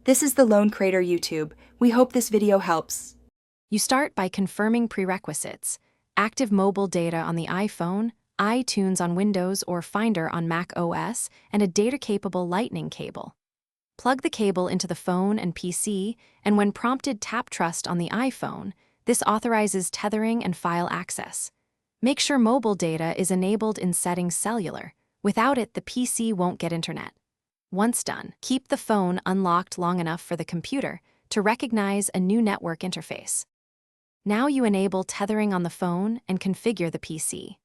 This is the Lone Crater YouTube. We hope this video helps. You start by confirming prerequisites: active mobile data on the iPhone, iTunes on Windows or Finder on Mac OS, and a data-capable Lightning cable. Plug the cable into the phone and PC, and when prompted, tap Trust on the iPhone. This authorizes tethering and file access. Make sure mobile data is enabled in Settings Cellular. Without it, the PC won't get internet. Once done, keep the phone unlocked long enough for the computer to recognize a new network interface. Now you enable tethering on the phone and configure the PC.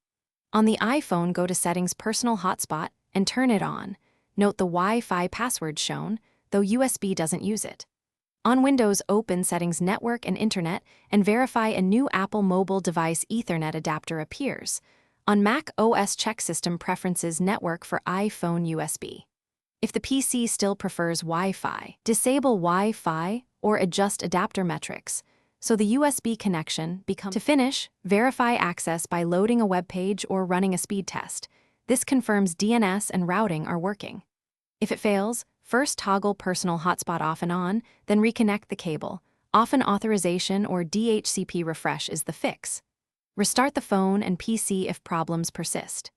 On the iPhone, go to Settings Personal Hotspot and turn it on. Note the Wi-Fi password shown, though USB doesn't use it. On Windows, open Settings Network and Internet and verify a new Apple mobile device Ethernet adapter appears. On Mac OS, check System Preferences Network for iPhone USB. If the PC still prefers Wi-Fi, disable Wi-Fi or adjust adapter metrics so the USB connection becomes. To finish, verify access by loading a web page or running a speed test. This confirms DNS and routing are working. If it fails, first toggle Personal Hotspot off and on, then reconnect the cable. Often authorization or DHCP refresh is the fix. Restart the phone and PC if problems persist.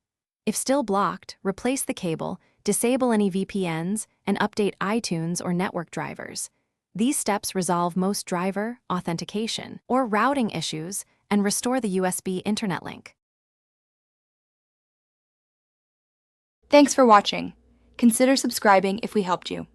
If still blocked, replace the cable, disable any VPNs, and update iTunes or network drivers. These steps resolve most driver, authentication, or routing issues and restore the USB internet link. Thanks for watching. Consider subscribing if we helped you.